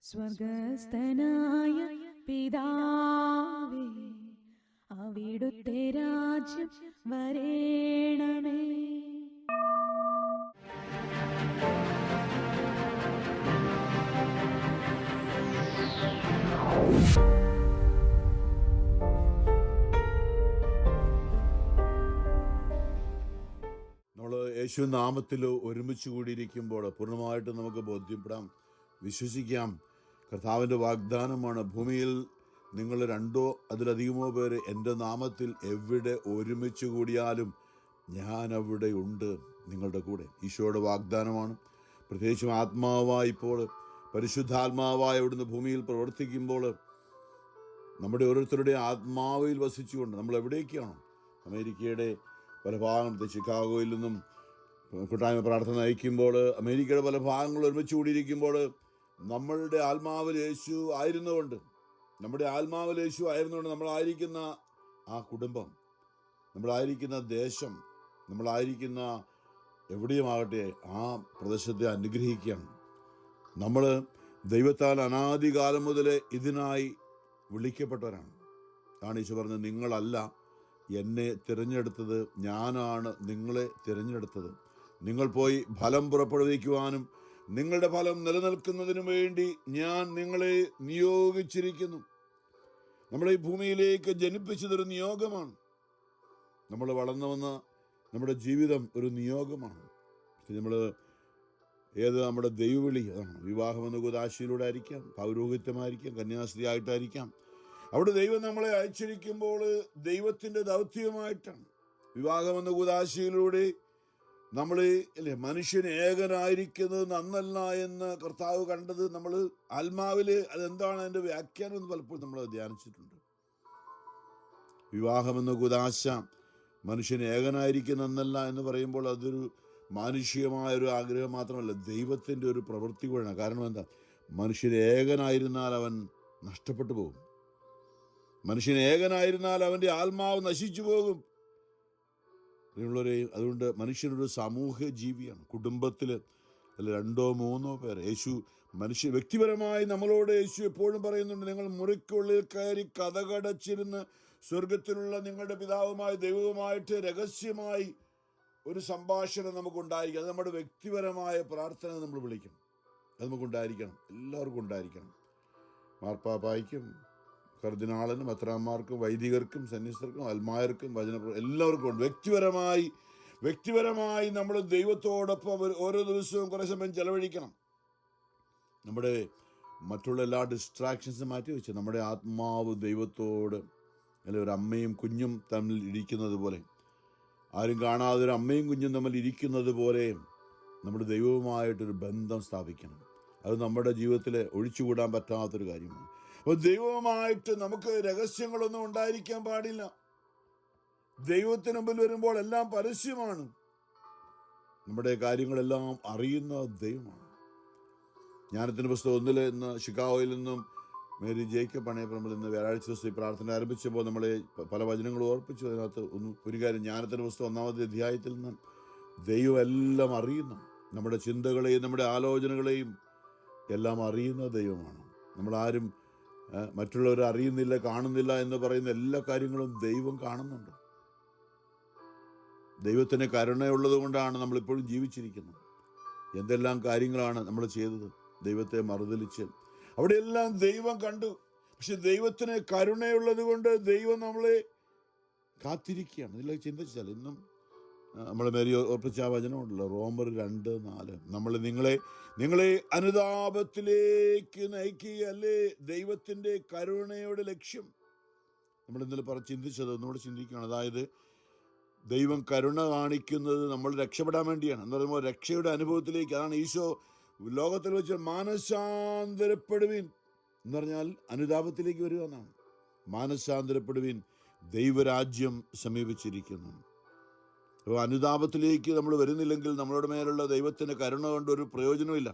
സ്വർഗസ്ഥനായ പിതാവേ, അവിടുത്തെ രാജ്യം വരേണമേ. നമ്മൾ യേശു നാമത്തിൽ ഒരുമിച്ച് കൂടിയിരിക്കുമ്പോൾ പൂർണ്ണമായിട്ട് നമുക്ക് ബോധ്യപ്പെടാം, വിശ്വസിക്കാം. കർത്താവിൻ്റെ വാഗ്ദാനമാണ്, ഭൂമിയിൽ നിങ്ങൾ 2 അതിലധികമോ പേര് എൻ്റെ നാമത്തിൽ എവിടെ ഒരുമിച്ച് കൂടിയാലും ഞാൻ അവിടെ ഉണ്ട് നിങ്ങളുടെ കൂടെ. ഈശോയുടെ വാഗ്ദാനമാണ്. പ്രത്യേകിച്ചും ആത്മാവായി ഇപ്പോൾ പരിശുദ്ധാത്മാവായി അവിടുന്ന് ഭൂമിയിൽ പ്രവർത്തിക്കുമ്പോൾ നമ്മുടെ ഓരോരുത്തരുടെ ആത്മാവിൽ വസിച്ചുകൊണ്ട് നമ്മൾ എവിടേക്കാണ്, അമേരിക്കയുടെ പല ഭാഗങ്ങൾ, ചിക്കാഗോയിൽ നിന്നും കൂട്ടായ്മ പ്രാർത്ഥന നയിക്കുമ്പോൾ അമേരിക്കയുടെ പല ഭാഗങ്ങൾ ഒരുമിച്ച് കൂടിയിരിക്കുമ്പോൾ നമ്മളുടെ ആത്മാവിൽ യേശു ആയിരുന്നുകൊണ്ട് നമ്മളായിരിക്കുന്ന ആ കുടുംബം, നമ്മളായിരിക്കുന്ന ദേശം, നമ്മളായിരിക്കുന്ന എവിടെയുമാകട്ടെ ആ പ്രദേശത്തെ അനുഗ്രഹിക്കുകയാണ്. നമ്മൾ ദൈവത്താൽ അനാദികാലം മുതലേ ഇതിനായി വിളിക്കപ്പെട്ടവരാണ്. ആണ് ഈശോ പറഞ്ഞത്, നിങ്ങളല്ല എന്നെ തിരഞ്ഞെടുത്തത്, ഞാനാണ് നിങ്ങളെ തിരഞ്ഞെടുത്തത്. നിങ്ങൾ പോയി ഫലം പുറപ്പെടുവിക്കുവാനും നിങ്ങളുടെ ഫലം നിലനിൽക്കുന്നതിനു വേണ്ടി ഞാൻ നിങ്ങളെ നിയോഗിച്ചിരിക്കുന്നു. നമ്മളെ ഈ ഭൂമിയിലേക്ക് ജനിപ്പിച്ചതൊരു നിയോഗമാണ്. നമ്മൾ വളർന്നു വന്ന നമ്മുടെ ജീവിതം ഒരു നിയോഗമാണ്. നമ്മുടെ ദൈവവിളി അതാണ്. വിവാഹമെന്ന കൂദാശയിലൂടെ ആയിരിക്കാം, പൗരോഹിത്യമായിരിക്കാം, കന്യാസ്ത്രീയായിട്ടായിരിക്കാം. അവിടെ ദൈവം നമ്മളെ അയച്ചിരിക്കുമ്പോൾ ദൈവത്തിൻ്റെ ദൗത്യമായിട്ടാണ്. വിവാഹമെന്ന കൂദാശയിലൂടെ നമ്മൾ മനുഷ്യൻ ഏകനായിരിക്കുന്നത് നന്നല്ല എന്ന് കർത്താവ് കണ്ടത് നമ്മൾ ആത്മാവിൽ അതെന്താണ് അതിൻ്റെ വ്യാഖ്യാനം എന്ന് പലപ്പോഴും നമ്മൾ ധ്യാനിച്ചിട്ടുണ്ട്. വിവാഹമെന്ന കൂദാശ മനുഷ്യൻ ഏകനായിരിക്കുന്നല്ല എന്ന് പറയുമ്പോൾ അതൊരു മാനുഷികമായൊരു ആഗ്രഹം മാത്രമല്ല, ദൈവത്തിൻ്റെ ഒരു പ്രവൃത്തി കൂടെയാണ്. കാരണം എന്താ, മനുഷ്യൻ ഏകനായിരുന്നാൽ അവൻ നഷ്ടപ്പെട്ടു പോകും. മനുഷ്യൻ ഏകനായിരുന്നാൽ അവൻ്റെ ആത്മാവ് നശിച്ചു പോകും. അതുകൊണ്ട് മനുഷ്യനൊരു സാമൂഹ്യ ജീവിയാണ്. കുടുംബത്തിൽ അല്ല 2-3 പേർ. വ്യക്തിപരമായി നമ്മളോട് യേശു എപ്പോഴും പറയുന്നുണ്ട്, നിങ്ങൾ മുറിക്കുള്ളിൽ കയറി കതകടച്ചിരുന്ന് സ്വർഗത്തിലുള്ള നിങ്ങളുടെ പിതാവുമായി ദൈവവുമായിട്ട് രഹസ്യമായി ഒരു സംഭാഷണം നമുക്കുണ്ടായിരിക്കും. അത് നമ്മുടെ വ്യക്തിപരമായ പ്രാർത്ഥന നമ്മൾ വിളിക്കും. അത് നമുക്കുണ്ടായിരിക്കണം, എല്ലാവർക്കും ഉണ്ടായിരിക്കണം. മാർപ്പാപ്പായ്ക്കും കർദിനാളിനും മെത്രാന്മാർക്കും വൈദികർക്കും സന്യസ്തർക്കും അൽമായർക്കും എല്ലാവർക്കും ഉണ്ട്. വ്യക്തിപരമായി നമ്മൾ ദൈവത്തോടൊപ്പം ഓരോ ദിവസവും കുറേ സമയം ചെലവഴിക്കണം. നമ്മുടെ മറ്റുള്ള എല്ലാ ഡിസ്ട്രാക്ഷൻസും മാറ്റി വെച്ച് നമ്മുടെ ആത്മാവ് ദൈവത്തോട്, അല്ലെ ഒരു അമ്മയും കുഞ്ഞും തമ്മിൽ ഇരിക്കുന്നത് പോലെ, ആരും കാണാതെ ഒരു അമ്മയും കുഞ്ഞും തമ്മിൽ ഇരിക്കുന്നത് പോലെ നമ്മുടെ ദൈവവുമായിട്ടൊരു ബന്ധം സ്ഥാപിക്കണം. അത് നമ്മുടെ ജീവിതത്തിൽ ഒഴിച്ചുകൂടാൻ പറ്റാത്തൊരു കാര്യമാണ്. അപ്പോൾ ദൈവവുമായിട്ട് നമുക്ക് രഹസ്യങ്ങളൊന്നും ഉണ്ടായിരിക്കാൻ പാടില്ല. ദൈവത്തിന് മുമ്പിൽ വരുമ്പോൾ എല്ലാം പരസ്യമാണ്. നമ്മുടെ കാര്യങ്ങളെല്ലാം അറിയുന്ന ദൈവമാണ്. ജ്ഞാനത്തിൻ്റെ പുസ്തകം 1 ഇന്ന് ഷിക്കാഗോയിൽ നിന്നും മേരി ജേക്കബ് പണയപ്പറമ്പിൽ ഇന്ന് വ്യാഴാഴ്ച ദിവസം ഈ പ്രാർത്ഥന ആരംഭിച്ചപ്പോൾ നമ്മളെ പല വചനങ്ങളും ഓർപ്പിച്ചു. അതിനകത്ത് ഒരു കാര്യം, ജ്ഞാനത്തിൻ്റെ പുസ്തകം 1-ാമത്തെ അധ്യായത്തിൽ നിന്ന് ദൈവം എല്ലാം അറിയുന്നു. നമ്മുടെ ചിന്തകളെയും നമ്മുടെ ആലോചനകളെയും എല്ലാം അറിയുന്ന ദൈവമാണ്. നമ്മളാരും മറ്റുള്ളവർ അറിയുന്നില്ല, കാണുന്നില്ല എന്ന് പറയുന്ന എല്ലാ കാര്യങ്ങളും ദൈവം കാണുന്നുണ്ട്. ദൈവത്തിന് കരുണയുള്ളത് കൊണ്ടാണ് നമ്മളിപ്പോഴും ജീവിച്ചിരിക്കുന്നത്. എന്തെല്ലാം കാര്യങ്ങളാണ് നമ്മൾ ചെയ്തത്, ദൈവത്തെ മറുതലിച്ച്. അവിടെയെല്ലാം ദൈവം കണ്ടു. പക്ഷെ ദൈവത്തിന് കരുണയുള്ളത് കൊണ്ട് ദൈവം നമ്മളെ കാത്തിരിക്കുകയാണ്. ഇതിലേക്ക് ചിന്തിച്ചാൽ ഇന്നും നമ്മൾ മേരി ഓർപ്പിച്ച ആ വചനമുണ്ടല്ലോ, റോമർ 2:4. നമ്മൾ നിങ്ങളെ അനുതാപത്തിലേക്ക് നയിക്കുകയല്ലേ ദൈവത്തിൻ്റെ കരുണയുടെ ലക്ഷ്യം. നമ്മൾ ഇന്നലെ ചിന്തിച്ചത് ഒന്നുകൂടെ ചിന്തിക്കുകയാണ്. അതായത് ദൈവം കരുണ കാണിക്കുന്നത് നമ്മൾ രക്ഷപ്പെടാൻ വേണ്ടിയാണ്. എന്ന് പറയുമ്പോൾ രക്ഷയുടെ അനുഭവത്തിലേക്ക്, അതാണ് ഈശോ ലോകത്തിൽ വെച്ച് മാനസാന്തരപ്പെടുവിൻ എന്ന് പറഞ്ഞാൽ അനുതാപത്തിലേക്ക് വരിക എന്നാണ്. മാനസാന്തരപ്പെടുവിൻ, ദൈവരാജ്യം സമീപിച്ചിരിക്കുന്നു. അപ്പോൾ അനുതാപത്തിലേക്ക് നമ്മൾ വരുന്നില്ലെങ്കിൽ നമ്മളുടെ മേലുള്ള ദൈവത്തിൻ്റെ കരുണ കൊണ്ട് ഒരു പ്രയോജനമില്ല.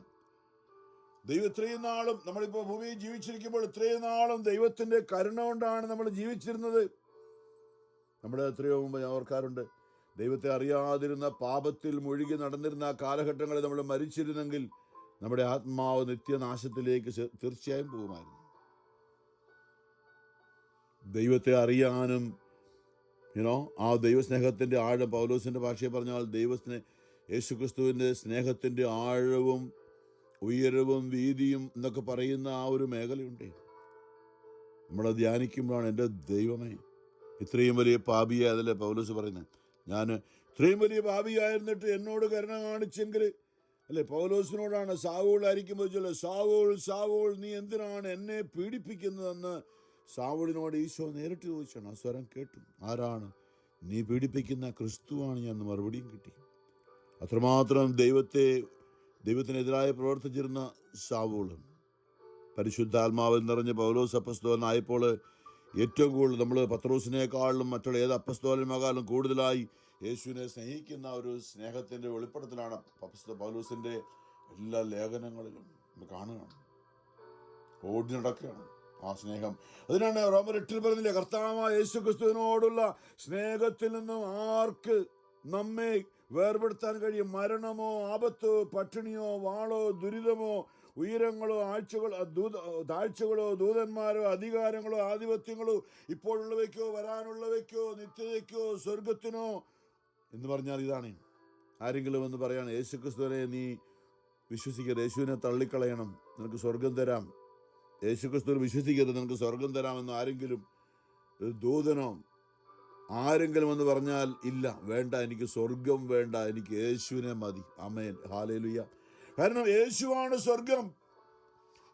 ദൈവം ഇത്രയും നാളും നമ്മളിപ്പോൾ ഭൂമിയിൽ ജീവിച്ചിരിക്കുമ്പോൾ ഇത്രയും നാളും ദൈവത്തിൻ്റെ കരുണ കൊണ്ടാണ് നമ്മൾ ജീവിച്ചിരുന്നത്. നമ്മുടെ എത്രയോ മുമ്പ് ഞാൻ ഓർക്കാറുണ്ട്, ദൈവത്തെ അറിയാതിരുന്ന പാപത്തിൽ മുഴുകി നടന്നിരുന്ന ആ കാലഘട്ടങ്ങളിൽ നമ്മൾ മരിച്ചിരുന്നെങ്കിൽ നമ്മുടെ ആത്മാവ് നിത്യനാശത്തിലേക്ക് തീർച്ചയായും പോകുമായിരുന്നു. ദൈവത്തെ അറിയാനും ആ ദൈവസ്നേഹത്തിൻ്റെ ആഴം, പൗലോസിൻ്റെ ഭാഷയെ പറഞ്ഞാൽ യേശുക്രിസ്തുവിൻ്റെ സ്നേഹത്തിൻ്റെ ആഴവും ഉയരവും വീതിയും എന്നൊക്കെ പറയുന്ന ആ ഒരു മേഖലയുണ്ട്. നമ്മളെ ധ്യാനിക്കുമ്പോഴാണ് എൻ്റെ ദൈവമേ, ഇത്രയും വലിയ പാപിയായതല്ലേ പൗലോസ് പറയുന്നത്. ഞാൻ ഇത്രയും വലിയ പാപിയായിരുന്നിട്ട് എന്നോട് കരുണ കാണിച്ചെങ്കിൽ അല്ലെ, പൗലോസിനോടാണ് സാവൂളായിരിക്കുമ്പോൾ ചൊല്ല, സാവൂൾ സാവൂൾ നീ എന്തിനാണ് എന്നെ പീഡിപ്പിക്കുന്നതെന്ന് സാവൂളിനോട് ഈശോ നേരിട്ട് ചോദിച്ചാണ്. ആ സ്വരം കേട്ടു. ആരാണ് നീ പീഡിപ്പിക്കുന്ന? ക്രിസ്തുവാണ് ഞാൻ എന്ന് മറുപടിയും കിട്ടി. അത്രമാത്രം ദൈവത്തിനെതിരായി പ്രവർത്തിച്ചിരുന്ന സാവൂളും പരിശുദ്ധാത്മാവിൽ നിറഞ്ഞ പൗലോസ് അപ്പസ്തോലനായപ്പോൾ ഏറ്റവും കൂടുതൽ നമ്മൾ പത്രോസിനേക്കാളും മറ്റുള്ള ഏത് അപ്പസ്തോലനേക്കാളും കൂടുതലായി യേശുവിനെ സ്നേഹിക്കുന്ന ഒരു സ്നേഹത്തിൻ്റെ വെളിപ്പെടുത്തലാണ് പൗലോസിൻ്റെ എല്ലാ ലേഖനങ്ങളിലും നമ്മൾ കാണുകയാണ്. ഓടി നടക്കുകയാണ് ആ സ്നേഹം. അതിനാണ് റോമർ 8 പറഞ്ഞില്ലേ, കർത്താവായ യേശു ക്രിസ്തുവിനോടുള്ള സ്നേഹത്തിൽ നിന്നും ആർക്ക് നമ്മെ വേർപെടുത്താൻ കഴിയും? മരണമോ, ആപത്തോ, പട്ടിണിയോ, വാളോ, ദുരിതമോ, ഉയരങ്ങളോ, താഴ്ചകളോ, ദൂതന്മാരോ, അധികാരങ്ങളോ, ആധിപത്യങ്ങളോ, ഇപ്പോഴുള്ളവയ്ക്കോ വരാനുള്ളവയ്ക്കോ നിത്യതയ്ക്കോ സ്വർഗത്തിനോ എന്ന് പറഞ്ഞാൽ ഇതാണ്. ആരെങ്കിലും എന്ന് പറയാണ്, യേശുക്രിസ്തുവിനെ നീ വിശ്വസിക്കരുത്, യേശുവിനെ തള്ളിക്കളയണം, നിനക്ക് സ്വർഗം തരാം, യേശുക്രിസ്തുവിനെ വിശ്വസിക്കരുത്, നിനക്ക് സ്വർഗം തരാമെന്ന് ആരെങ്കിലും, ദൂതനോ ആരെങ്കിലും എന്ന് പറഞ്ഞാൽ ഇല്ല, വേണ്ട, എനിക്ക് സ്വർഗം വേണ്ട, എനിക്ക് യേശുവിനെ മതി. ആമേൻ, ഹല്ലേലൂയ. കാരണം യേശുവാണ് സ്വർഗം.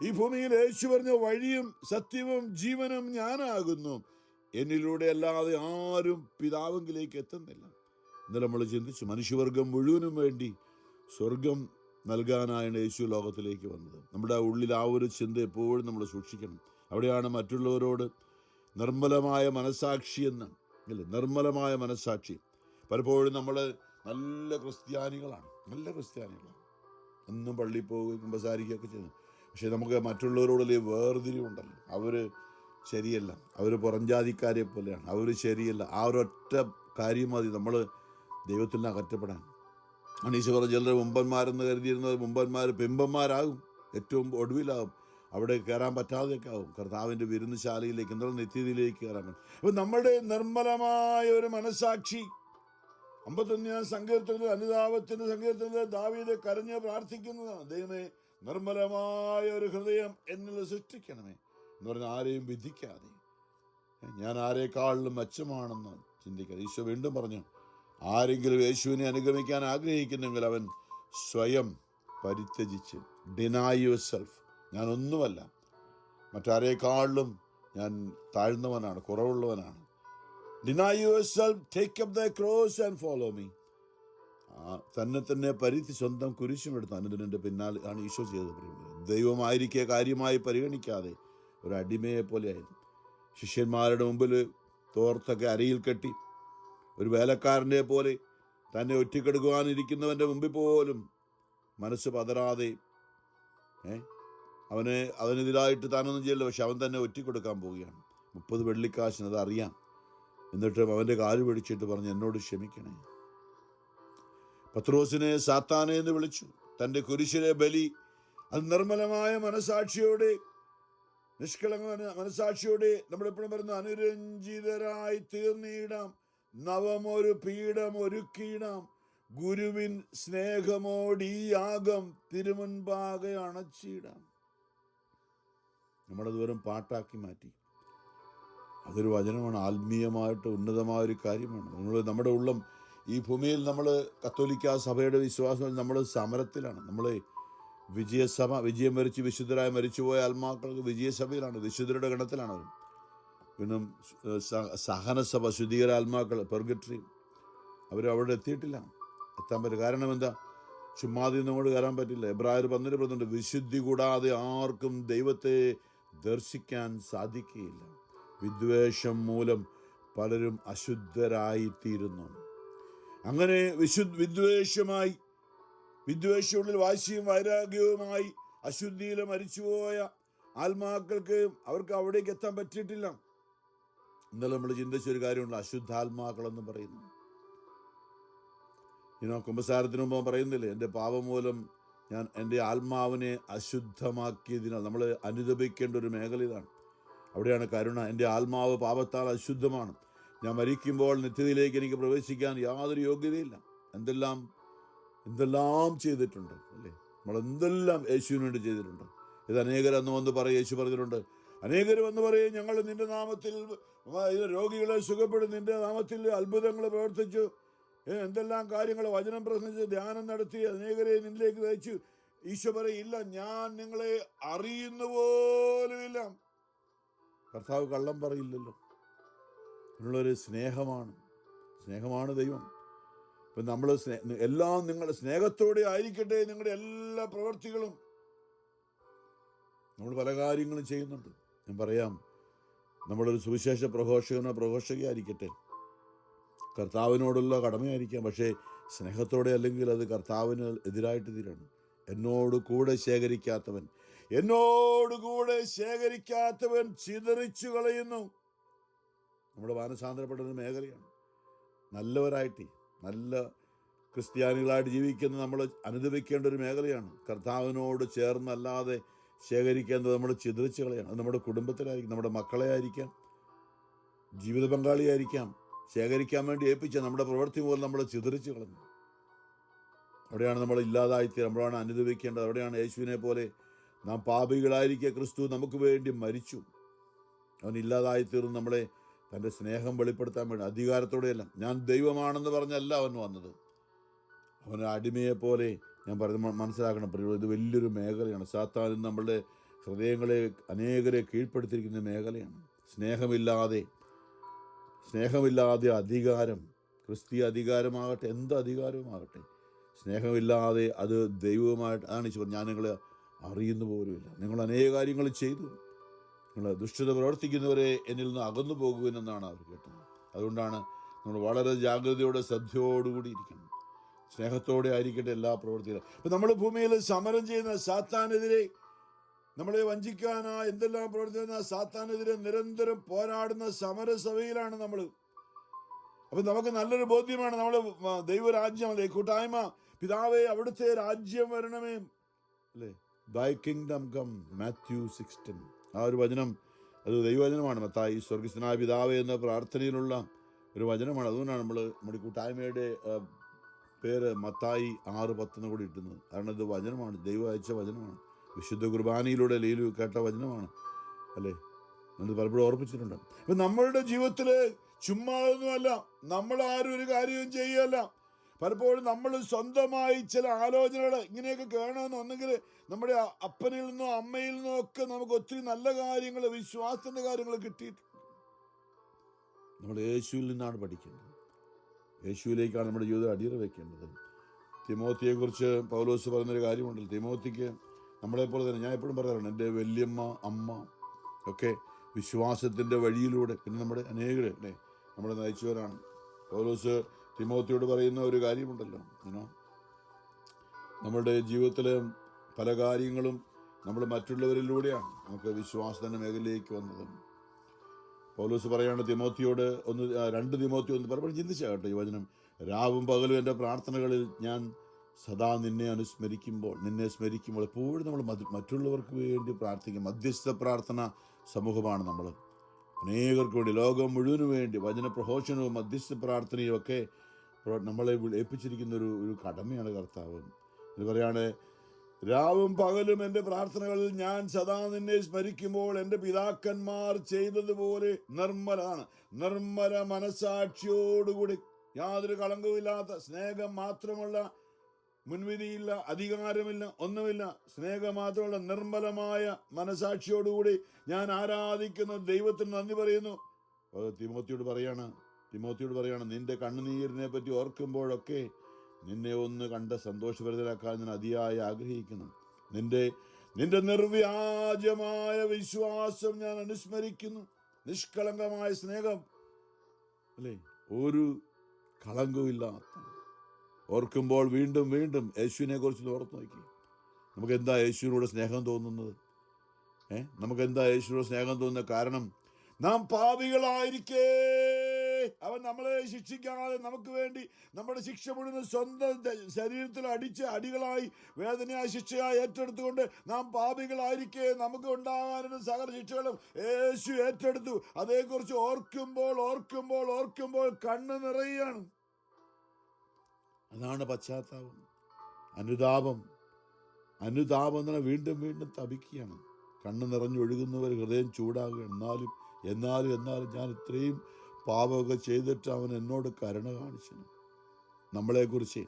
ഈ ഭൂമിയിൽ യേശു പറഞ്ഞ വഴിയും സത്യവും ജീവനും ഞാനാകുന്നു, എന്നിലൂടെ അല്ലാതെ ആരും പിതാവിലേക്ക് എത്തുന്നില്ല. ഇന്നലെ നമ്മൾ ചിന്തിച്ചു, മനുഷ്യവർഗം മുഴുവനും വേണ്ടി സ്വർഗം നൽകാനായാണ് യേശു ലോകത്തിലേക്ക് വന്നത്. നമ്മുടെ ഉള്ളിൽ ആ ഒരു ചിന്ത എപ്പോഴും നമ്മൾ സൂക്ഷിക്കണം. അവിടെയാണ് മറ്റുള്ളവരോട് നിർമ്മലമായ മനസാക്ഷി എന്ന്, അല്ലേ, നിർമ്മലമായ മനസാക്ഷി. പലപ്പോഴും നമ്മൾ നല്ല ക്രിസ്ത്യാനികളാണ്, എന്നും പള്ളിയിൽ പോകുകയും കുമ്പസാരിക്കുകയൊക്കെ ചെയ്യുന്നു. പക്ഷെ നമുക്ക് മറ്റുള്ളവരോടുള്ള വേർതിരിവുണ്ടല്ലോ, അവർ ശരിയല്ല, അവർ പുറംജാതിക്കാരെ പോലെയാണ്, അവർ ശരിയല്ല. ആ ഒരൊറ്റ കാര്യം മതി നമ്മൾ ദൈവത്തിൽ നിന്ന് അകറ്റപ്പെടാൻ. അനീശ പറഞ്ഞ ചിലർ മുമ്പന്മാരെന്ന് കരുതിയിരുന്നത് മുമ്പന്മാർ പിമ്പന്മാരാകും, ഏറ്റവും ഒടുവിലാകും, അവിടെ കയറാൻ പറ്റാതെയൊക്കെ ആകും കർത്താവിൻ്റെ വിരുന്നുശാലയിലേക്ക്, എന്നുള്ള നിത്യതയിലേക്ക് കയറാൻ പറ്റും. അപ്പം നമ്മുടെ നിർമ്മലമായ ഒരു മനസാക്ഷി, 51 സങ്കീർത്തനത്തിൽ, അനുതാപത്തിന്റെ സങ്കീർത്തനത്തിൽ ദാവീദ് കരഞ്ഞ് പ്രാർത്ഥിക്കുന്നതാണ്, ദൈവമേ നിർമ്മലമായ ഒരു ഹൃദയം എന്നിൽ സൃഷ്ടിക്കണമേ എന്ന് പറഞ്ഞാൽ ആരെയും വിധിക്കാതെ, ഞാൻ ആരെക്കാളിലും മെച്ചമാണെന്ന് ചിന്തിക്കാതെ. ഈശോ വീണ്ടും പറഞ്ഞു, ആരെങ്കിലും യേശുവിനെ അനുഗമിക്കാൻ ആഗ്രഹിക്കുന്നെങ്കിൽ അവൻ സ്വയം പരിത്യജിച്ച്, ഡിനൈ യുവർ സെൽഫ്, ഞാൻ ഒന്നുമല്ല, മറ്റാരേക്കാളിലും ഞാൻ താഴ്ന്നവനാണ്, കുറവുള്ളവനാണ്. Deny yourself, take up thy cross and follow me. തന്നെ പരിധി സ്വന്തം കുരിശുമെടുത്ത് അനുദിനൻ്റെ പിന്നാലെ ആണ് ഈശോ ചെയ്തത്. ദൈവമായിരിക്കെ കാര്യമായി പരിഗണിക്കാതെ ഒരു അടിമയെ പോലെയായിരുന്നു. ശിഷ്യന്മാരുടെ മുമ്പിൽ തോർത്തൊക്കെ അരയിൽ കെട്ടി ഒരു വേലക്കാരനെ പോലെ തന്നെ ഒറ്റക്കെടുക്കുവാനിരിക്കുന്നവൻ്റെ മുമ്പിൽ പോലും മനസ്സ് പതറാതെ, അവനെതിരായിട്ട് താനൊന്നും ചെയ്യില്ല, പക്ഷെ അവൻ തന്നെ ഒറ്റക്കൊടുക്കാൻ പോവുകയാണ്. 30 വെള്ളിക്കാശിന്, അത് അറിയാം. എന്നിട്ടും അവൻ്റെ കാല് പിടിച്ചിട്ട് പറഞ്ഞു, എന്നോട് ക്ഷമിക്കണേ. പത്രോസിനെ സാത്താനെ എന്ന് വിളിച്ചു. തൻ്റെ കുരിശിലെ ബലി അത് നിർമ്മലമായ മനസാക്ഷിയോടെ, നിഷ്കളങ്കമായ മനസാക്ഷിയോടെ, നമ്മളെപ്പോഴും പറയുന്ന അനുരഞ്ജിതരായി തീർന്നിടാം, നവമൊരു പീഠം ഒരുക്കിയിടാം, ഗുരുവിൻ സ്നേഹമോട് ഈ യാഗം തിരുമുൻപാകെ അണച്ചിടാം. നമ്മളത് വെറും പാട്ടാക്കി മാറ്റി. അതൊരു വചനമാണ്, ആത്മീയമായിട്ട് ഉന്നതമായൊരു കാര്യമാണ്. നമ്മുടെ ഉള്ളം ഈ ഭൂമിയിൽ, നമ്മൾ കത്തോലിക്ക സഭയുടെ വിശ്വാസം, നമ്മൾ സമരത്തിലാണ്. നമ്മൾ വിജയം വരിച്ച് വിശുദ്ധരായി മരിച്ചുപോയ ആത്മാക്കൾക്ക് വിജയസഭയിലാണ്, വിശുദ്ധരുടെ ഗണത്തിലാണ് അവർ. പിന്നെ സഹനസഭ, ശുദ്ധീകര ആത്മാക്കൾ, പെർഗട്രി, അവിടെ എത്തിയിട്ടില്ല, എത്താൻ പറ്റില്ല. കാരണം എന്താ? ചുമ്മാതി നമ്മോട് കയറാൻ പറ്റില്ല. എബ്രായർ 12 പറയുന്നുണ്ട്, വിശുദ്ധി കൂടാതെ ആർക്കും ദൈവത്തെ ദർശിക്കാൻ സാധിക്കുകയില്ല. വിദ്വേഷം മൂലം പലരും അശുദ്ധരായിത്തീരുന്നു. അങ്ങനെ വിദ്വേഷമുള്ളിൽ വാശിയും വൈരാഗ്യവുമായി അശുദ്ധിയിൽ മരിച്ചുപോയ ആത്മാക്കൾക്ക് അവർക്ക് അവിടേക്ക് എത്താൻ പറ്റിയിട്ടില്ല. ഇന്നലെ നമ്മൾ ചിന്തിച്ചൊരു കാര്യമുണ്ട്, അശുദ്ധാത്മാക്കളെന്ന് പറയുന്നു. കുമ്പസാരത്തിന് മുമ്പ് പറയുന്നില്ലേ, എൻ്റെ പാപം മൂലം ഞാൻ എൻ്റെ ആത്മാവിനെ അശുദ്ധമാക്കിയതിനാൽ. നമ്മൾ അനുദപിക്കേണ്ട ഒരു മേഖല ഇതാണ്. അവിടെയാണ് കരുണ. എൻ്റെ ആത്മാവ് പാപത്താൽ അശുദ്ധമാണ്. ഞാൻ മരിക്കുമ്പോൾ നിത്യതയിലേക്ക് എനിക്ക് പ്രവേശിക്കാൻ യാതൊരു യോഗ്യതയില്ല. എന്തെല്ലാം ചെയ്തിട്ടുണ്ട് അല്ലേ? നമ്മളെന്തെല്ലാം യേശുവിന് വേണ്ടി ചെയ്തിട്ടുണ്ട്. ഇത് അനേകരെന്ന് വന്ന് പറയും. യേശു പറഞ്ഞിട്ടുണ്ട്, അനേകർ വന്ന് പറയും, ഞങ്ങൾ നിന്റെ നാമത്തിൽ രോഗികളെ സുഖപ്പെടും, നിന്റെ നാമത്തിൽ അത്ഭുതങ്ങൾ പ്രവർത്തിച്ചു, എന്തെല്ലാം കാര്യങ്ങൾ വചനം പ്രസംഗിച്ച് ധ്യാനം നടത്തി അനേകരെ നിന്നിലേക്ക് നയിച്ചു. ഈശോ പറയില്ല, ഞാൻ നിങ്ങളെ അറിയുന്ന പോലുമില്ല. കർത്താവ് കള്ളം പറയില്ലല്ലോ. അതിനുള്ളൊരു സ്നേഹമാണ് ദൈവം. ഇപ്പം നമ്മൾ എല്ലാം നിങ്ങളുടെ സ്നേഹത്തോടെ ആയിരിക്കട്ടെ നിങ്ങളുടെ എല്ലാ പ്രവൃത്തികളും. നമ്മൾ പല കാര്യങ്ങളും ചെയ്യുന്നുണ്ട്. ഞാൻ പറയാം, നമ്മളൊരു സുവിശേഷ പ്രഘോഷകയായിരിക്കട്ടെ, കർത്താവിനോടുള്ള കടമയായിരിക്കാം. പക്ഷേ സ്നേഹത്തോടെ അല്ലെങ്കിൽ അത് കർത്താവിന് എതിരായിട്ട് തീരാണ്. എന്നോട് കൂടെ ശേഖരിക്കാത്തവൻ ചിതറിച്ചു കളയുന്നു. നമ്മുടെ മാനസാന്തരപ്പെട്ട മേഖലയാണ്. നല്ലവരായിട്ട്, നല്ല ക്രിസ്ത്യാനികളായിട്ട് ജീവിക്കുന്ന നമ്മൾ അനുദപിക്കേണ്ട ഒരു മേഖലയാണ്. കർത്താവിനോട് ചേർന്നല്ലാതെ ശേഖരിക്കേണ്ടത് നമ്മൾ ചിതറിച്ചു കളയാണ്. അത് നമ്മുടെ കുടുംബത്തിലായിരിക്കും, നമ്മുടെ മക്കളെ ആയിരിക്കാം, ജീവിത പങ്കാളിയായിരിക്കാം. ശേഖരിക്കാൻ വേണ്ടി ഏൽപ്പിച്ച നമ്മുടെ പ്രവൃത്തി മൂലം നമ്മൾ ചിതറിച്ചു കളഞ്ഞു. അവിടെയാണ് നമ്മൾ ഇല്ലാതായിത്തീരുക. നമ്മളാണ് അനുദപിക്കേണ്ടത്. അവിടെയാണ് യേശുവിനെ പോലെ നാം പാപികളായിരിക്കെ ക്രിസ്തു നമുക്ക് വേണ്ടി മരിച്ചു. അവൻ ഇല്ലാതായിത്തീർന്ന് നമ്മളെ തൻ്റെ സ്നേഹം വെളിപ്പെടുത്താൻ വേണ്ടി, അധികാരത്തോടെയല്ല. ഞാൻ ദൈവമാണെന്ന് പറഞ്ഞല്ല അവൻ വന്നത്. അവൻ അടിമയെപ്പോലെ, ഞാൻ മനസ്സിലാക്കണം പ്രിയ, ഇത് വലിയൊരു മേഖലയാണ്. സാത്താൻ നമ്മളുടെ ഹൃദയങ്ങളെ അനേകരെ കീഴ്പ്പെടുത്തിയിരിക്കുന്ന മേഖലയാണ്. സ്നേഹമില്ലാതെ അധികാരം, ക്രിസ്തീയ അധികാരമാകട്ടെ, എന്ത് അധികാരവുമാകട്ടെ, സ്നേഹമില്ലാതെ അത് ദൈവവുമായിട്ട് ആണ് ഈശോ. ഞാൻ നിങ്ങളെ അറിയുന്ന പോലുമില്ല. നിങ്ങൾ അനേക കാര്യങ്ങൾ ചെയ്തു, നിങ്ങൾ ദുഷ്ടത പ്രവർത്തിക്കുന്നവരെ എന്നിൽ നിന്ന് അകന്നു പോകുമെന്നാണ് അവർ കേട്ടത്. അതുകൊണ്ടാണ് നമ്മൾ വളരെ ജാഗ്രതയോടെ ശ്രദ്ധയോടുകൂടി ഇരിക്കണം. സ്നേഹത്തോടെ ആയിരിക്കട്ടെ എല്ലാ പ്രവൃത്തികളും. ഇപ്പം നമ്മൾ ഭൂമിയിൽ സമരം ചെയ്യുന്ന സാത്താനെതിരെ, നമ്മളെ വഞ്ചിക്കാനാ എന്തെല്ലാം പ്രവർത്തിക്കുന്ന സാത്താനെതിരെ നിരന്തരം പോരാടുന്ന സമരസഭയിലാണ് നമ്മൾ. അപ്പം നമുക്ക് നല്ലൊരു ബോധ്യമാണ്, നമ്മൾ ദൈവരാജ്യം അല്ലേ, കൂട്ടായ്മ, പിതാവേ അവിടുത്തെ രാജ്യം വരണമേ അല്ലേ, ദൈ കിങ്ഡം കം, മാത്യു 16. ആ ഒരു വചനം അത് ദൈവവചനമാണ്. മത്തായി സ്വർഗസ്ഥനായ പിതാവേ എന്ന പ്രാർത്ഥനയിലുള്ള ഒരു വചനമാണ്. അതുകൊണ്ടാണ് നമ്മുടെ കൂട്ടായ്മയുടെ പേര് മത്തായി 6:10 കൂടി ഇട്ടുന്നത്. കാരണം ഇത് വചനമാണ്, ദൈവം അയച്ച വചനമാണ്. വിശുദ്ധ കുർബാനയിലൂടെ ലീലു കേട്ട വചനമാണ് അല്ലേ, നമ്മൾ പലപ്പോഴും ഓർപ്പിച്ചിട്ടുണ്ട്. അപ്പം നമ്മളുടെ ജീവിതത്തിൽ ചുമ്മാതൊന്നുമല്ല, നമ്മൾ ആരും ഒരു കാര്യവും ചെയ്യുകയല്ല. പലപ്പോഴും നമ്മൾ സ്വന്തമായി ചില ആലോചനകൾ ഇങ്ങനെയൊക്കെ കേൾക്കണമെന്ന്, ഒന്നെങ്കിൽ നമ്മുടെ അപ്പനിൽ നിന്നോ അമ്മയിൽ നിന്നോ ഒക്കെ നമുക്ക് ഒത്തിരി നല്ല കാര്യങ്ങൾ, വിശ്വാസത്തിൻ്റെ കാര്യങ്ങൾ കിട്ടിയിട്ടുണ്ട്. നമ്മൾ യേശുവിൽ നിന്നാണ് പഠിക്കേണ്ടത്. യേശുവിലേക്കാണ് നമ്മുടെ ജീവിതം അടിയറ വയ്ക്കേണ്ടത്. തിമോത്തിയെക്കുറിച്ച് പൗലോസ് പറയുന്നൊരു കാര്യമുണ്ടല്ലോ. തിമോത്തിക്ക് നമ്മളെപ്പോലെ തന്നെ, ഞാൻ എപ്പോഴും പറയാറുണ്ട്, എൻ്റെ വല്യമ്മ, അമ്മ ഒക്കെ വിശ്വാസത്തിൻ്റെ വഴിയിലൂടെ, പിന്നെ നമ്മുടെ അനേകരെ അല്ലേ നമ്മളെ നയിച്ചവരാണ്. പൗലോസ് തിമോത്തിയോട് പറയുന്ന ഒരു കാര്യമുണ്ടല്ലോ, നമ്മളുടെ ജീവിതത്തിൽ പല കാര്യങ്ങളും നമ്മൾ മറ്റുള്ളവരിലൂടെയാണ് നമുക്ക് വിശ്വാസത്തിൻ്റെ മേഖലയിലേക്ക് വന്നത്. പൗലോസ് പറയാണ് തിമോത്തിയോട് 2 തിമോത്തി 1 പലപ്പോഴും ചിന്തിച്ചാകട്ടെ ഈ വചനം. രാവും പകലും എൻ്റെ പ്രാർത്ഥനകളിൽ ഞാൻ സദാ നിന്നെ സ്മരിക്കുമ്പോൾ എപ്പോഴും നമ്മൾ മറ്റുള്ളവർക്ക് വേണ്ടി പ്രാർത്ഥിക്കും. മധ്യസ്ഥ പ്രാർത്ഥന സമൂഹമാണ് നമ്മൾ. അനേകർക്ക് വേണ്ടി, ലോകം മുഴുവനും വേണ്ടി വചന പ്രഘോഷണവും മധ്യസ്ഥ പ്രാർത്ഥനയും ഒക്കെ നമ്മളെ ഏൽപ്പിച്ചിരിക്കുന്ന ഒരു കടമയാണ് കർത്താവ്. ഇത് പറയാണ്, രാവും പകലും എൻ്റെ പ്രാർത്ഥനകളിൽ ഞാൻ സദാ നിന്നെ സ്മരിക്കുമ്പോൾ എൻ്റെ പിതാക്കന്മാർ ചെയ്തതുപോലെ നിർമ്മല മനസാക്ഷിയോടുകൂടി, യാതൊരു കളങ്കവുമില്ലാത്ത, സ്നേഹം മാത്രമുള്ള, മുൻവിധിയില്ല, അധികാരമില്ല, ഒന്നുമില്ല, സ്നേഹം മാത്രമുള്ള നിർമ്മലമായ മനസാക്ഷിയോടുകൂടി ഞാൻ ആരാധിക്കുന്ന ദൈവത്തിന് നന്ദി പറയുന്നു. തിമോത്തിയോട് പറയാണ്, നിന്റെ കണ്ണുനീരിനെ പറ്റി ഓർക്കുമ്പോഴൊക്കെ നിന്നെ ഒന്ന് കണ്ട് സന്തോഷഭരിതരാക്കാൻ ഞാൻ അതിയായി ആഗ്രഹിക്കുന്നു. നിന്റെ നിർവ്യാജമായ വിശ്വാസം ഞാൻ അനുസ്മരിക്കുന്നു. നിഷ്കളങ്കമായ സ്നേഹം അല്ലേ, ഒരു കളങ്കവുമില്ലാത്ത, ഓർക്കുമ്പോൾ വീണ്ടും വീണ്ടും യേശുവിനെ കുറിച്ച് ഓർത്ത് നോക്കി. നമുക്കെന്താ യേശുവിനോട് സ്നേഹം തോന്നുന്നത്? നമുക്കെന്താ യേശുവിനോട് സ്നേഹം തോന്നുന്നത്? കാരണം നാം പാപികളായിരിക്കെ അവൻ നമ്മളെ ശിക്ഷിക്കാതെ നമുക്ക് വേണ്ടി നമ്മുടെ ശിക്ഷ മുഴുവൻ സ്വന്തം ശരീരത്തിൽ അടിച്ച് അടികളായി വേദനയായി ശിക്ഷയായി ഏറ്റെടുത്തുകൊണ്ട് നാം പാപികളായിരിക്കെ നമുക്ക് ഉണ്ടാകാനുള്ള സകല ശിക്ഷകളും യേശു ഏറ്റെടുത്തു. അതേക്കുറിച്ച് ഓർക്കുമ്പോൾ കണ്ണ് നിറയുകയാണ്. അതാണ് പശ്ചാത്താപം, അനുതാപം. അനുതാപം എന്ന് പറഞ്ഞാൽ വീണ്ടും വീണ്ടും തപിക്കുകയാണ്. കണ്ണ് നിറഞ്ഞൊഴുകുന്നവർ ഹൃദയം ചൂടാകുക. എന്നാലും ഞാൻ ഇത്രയും പാപമൊക്കെ ചെയ്തിട്ട് അവൻ എന്നോട് കരുണ കാണിച്ചു. നമ്മളെക്കുറിച്ച്